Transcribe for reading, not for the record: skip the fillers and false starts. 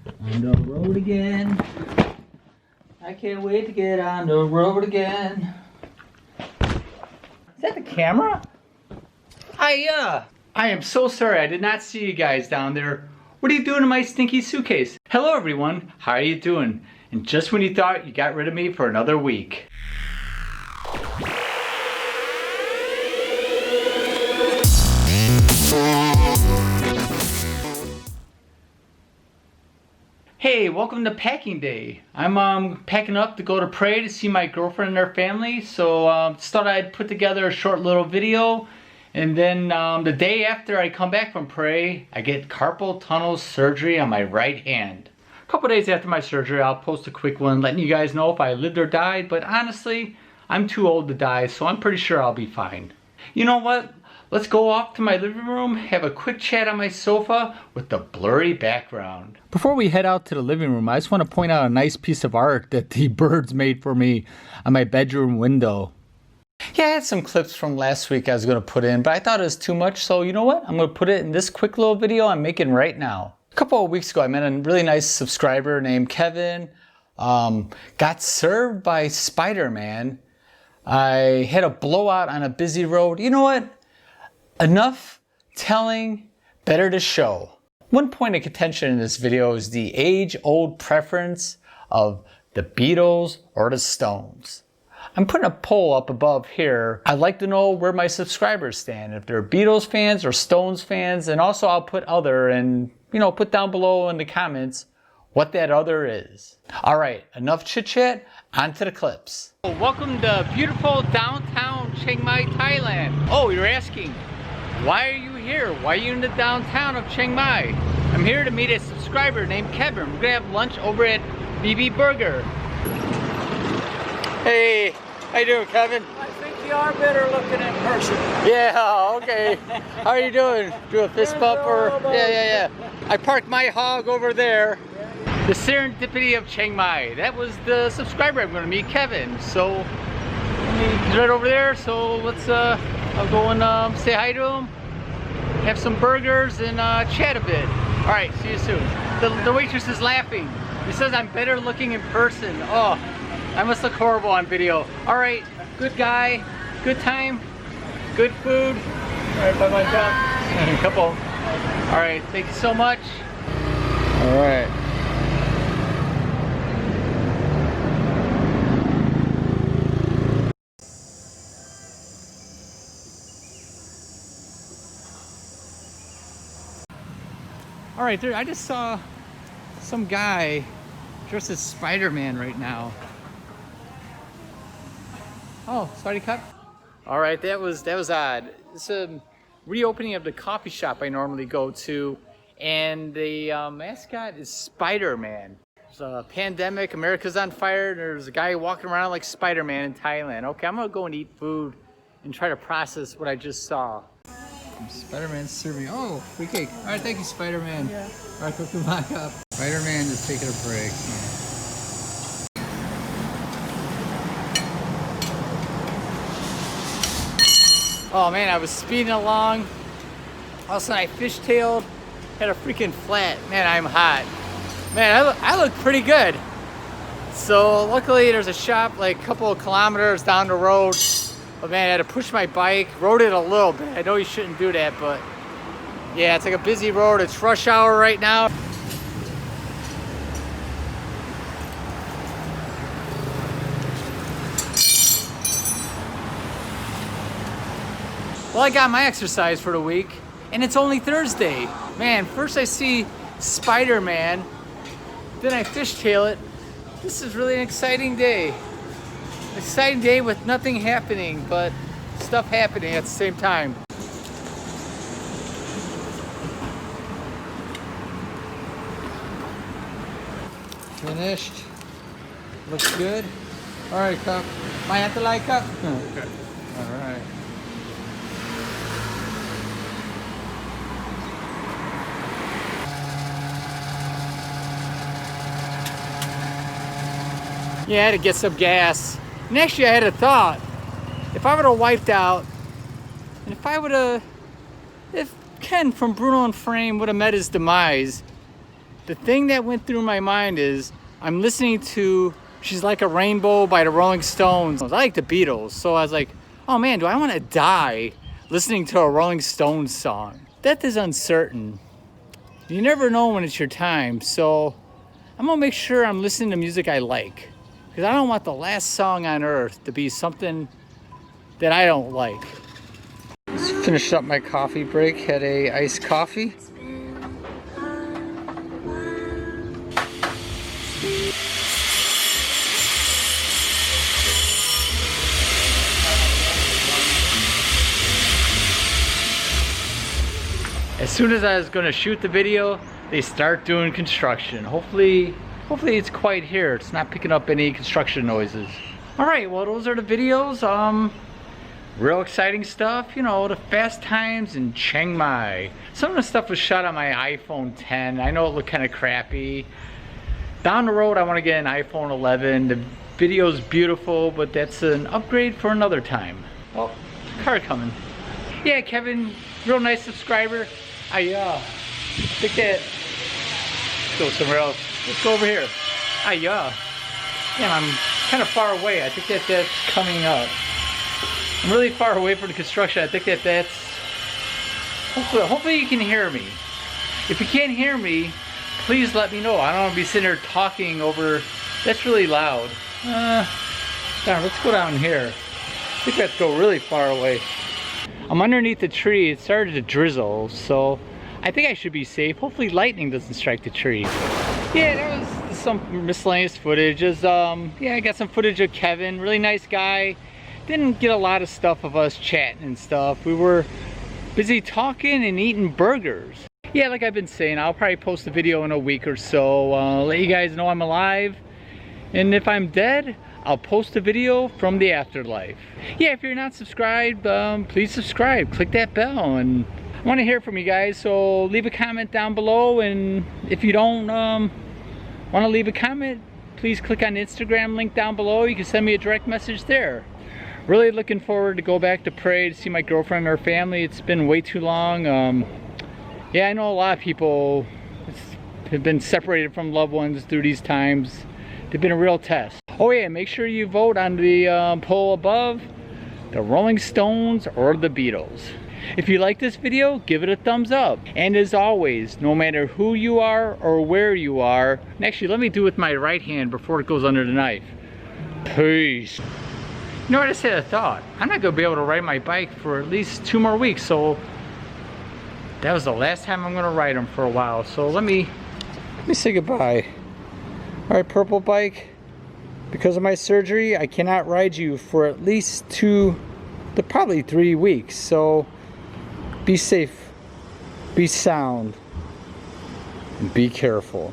On the road again. I can't wait to get on the road again. Is that the camera? I am so sorry. I did not see you guys down there. What are you doing in my stinky suitcase? Hello everyone. How are you doing? And just when you thought you got rid of me for another week. Hey, welcome to packing day. I'm packing up to go to Prague to see my girlfriend and her family. So just thought I'd put together a short little video. And then the day after I come back from Prague, I get carpal tunnel surgery on my right hand. A couple days after my surgery, I'll post a quick one letting you guys know if I lived or died. But honestly, I'm too old to die, so I'm pretty sure I'll be fine. You know what? Let's go off to my living room, have a quick chat on my sofa with the blurry background. Before we head out to the living room, I just want to point out a nice piece of art that the birds made for me on my bedroom window. Yeah, I had some clips from last week I was going to put in, but I thought it was too much, so you know what? I'm going to put it in this quick little video I'm making right now. A couple of weeks ago, I met a really nice subscriber named Kevin. Got served by Spiderman. I had a blowout on a busy road. You know what? Enough telling, better to show. One point of contention in this video is the age-old preference of the Beatles or the Stones. I'm putting a poll up above here. I'd like to know where my subscribers stand, if they're Beatles fans or Stones fans, and also I'll put other and, you know, put down below in the comments what that other is. All right, enough chit-chat, on to the clips. Welcome to beautiful downtown Chiang Mai, Thailand. Oh, you're asking, why are you here? Why are you in the downtown of Chiang Mai? I'm here to meet a subscriber named Kevin. We're gonna have lunch over at BB Burger. Hey, how you doing, Kevin? I think you are better looking in person. Yeah, okay. How are you doing? Do a fist bump or? Yeah. I parked my hog over there. The serendipity of Chiang Mai. That was the subscriber I'm gonna meet, Kevin. So, he's right over there. So let's, I'll go and say hi to him, have some burgers, and chat a bit. All right, see you soon. The waitress is laughing. He says I'm better looking in person. Oh, I must look horrible on video. All right, good guy, good time, good food. All right, bye-bye, Tom. Couple. All right, thank you so much. All right. All right, there, I just saw some guy dressed as Spider-Man right now. Oh, Spidey Cup. All right, that was odd. It's a reopening of the coffee shop I normally go to, and the mascot is Spider-Man. There's a pandemic, America's on fire, and there's a guy walking around like Spider-Man in Thailand. Okay, I'm gonna go and eat food and try to process what I just saw. Spider-Man serving. Oh, free cake. All right, thank you, Spider-Man. Yeah. All right, cook the back up. Spider-Man is taking a break. Oh man, I was speeding along. All of a sudden I fishtailed, had a freaking flat. Man, I'm hot. Man, I look pretty good. So luckily there's a shop like a couple of kilometers down the road. But man, I had to push my bike, rode it a little bit. I know you shouldn't do that, but yeah, it's like a busy road. It's rush hour right now. Well, I got my exercise for the week, and it's only Thursday. Man, first I see Spider-Man, then I fishtail it. This is really an exciting day. Exciting day with nothing happening, but stuff happening at the same time. Finished. Looks good. All right, cup. Might have to light cup. Okay. All right. Yeah, I had to get some gas. And actually I had a thought. If I would have wiped out, and if Ken from Bruno and Unframed would have met his demise, the thing that went through my mind is I'm listening to She's Like a Rainbow by the Rolling Stones. I like the Beatles, so I was like, oh man, do I want to die listening to a Rolling Stones song? Death is uncertain. You never know when it's your time, so I'm gonna make sure I'm listening to music I like, because I don't want the last song on earth to be something that I don't like. Just finished up my coffee break, had a iced coffee. As soon as I was going to shoot the video, they start doing construction. Hopefully it's quiet here. It's not picking up any construction noises. All right, well, those are the videos. Real exciting stuff, you know, the fast times in Chiang Mai. Some of the stuff was shot on my iPhone 10. I know it looked kind of crappy. Down the road, I want to get an iPhone 11. The video's beautiful, but that's an upgrade for another time. Oh, car coming. Yeah, Kevin, real nice subscriber. I think that, let's go somewhere else. Let's go over here. Damn, I'm kind of far away. I think that's coming up. I'm really far away from the construction. I think that's, hopefully you can hear me. If you can't hear me, please let me know. I don't want to be sitting there talking over, that's really loud. Darn, let's go down here. I think that's go really far away. I'm underneath the tree. It started to drizzle, so I think I should be safe. Hopefully lightning doesn't strike the tree. Yeah, there was some miscellaneous footage. Yeah, I got some footage of Kevin, really nice guy. Didn't get a lot of stuff of us chatting and stuff. We were busy talking and eating burgers. Yeah, like I've been saying, I'll probably post a video in a week or so. Let you guys know I'm alive. And if I'm dead, I'll post a video from the afterlife. Yeah, if you're not subscribed, please subscribe. Click that bell, and I want to hear from you guys, so leave a comment down below. And if you don't want to leave a comment, please click on the Instagram link down below. You can send me a direct message there. Really looking forward to go back to pray to see my girlfriend and her family. It's been way too long. Yeah, I know a lot of people have been separated from loved ones through these times. They've been a real test. Oh yeah, make sure you vote on the poll above, the Rolling Stones or the Beatles. If you like this video, give it a thumbs up. And as always, no matter who you are or where you are, and actually let me do it with my right hand before it goes under the knife. Peace. You know what, I just had a thought. I'm not gonna be able to ride my bike for at least 2 more weeks, so that was the last time I'm gonna ride them for a while. So let me say goodbye. All right, purple bike. Because of my surgery, I cannot ride you for at least 2 to probably 3 weeks. So be safe, be sound, and be careful.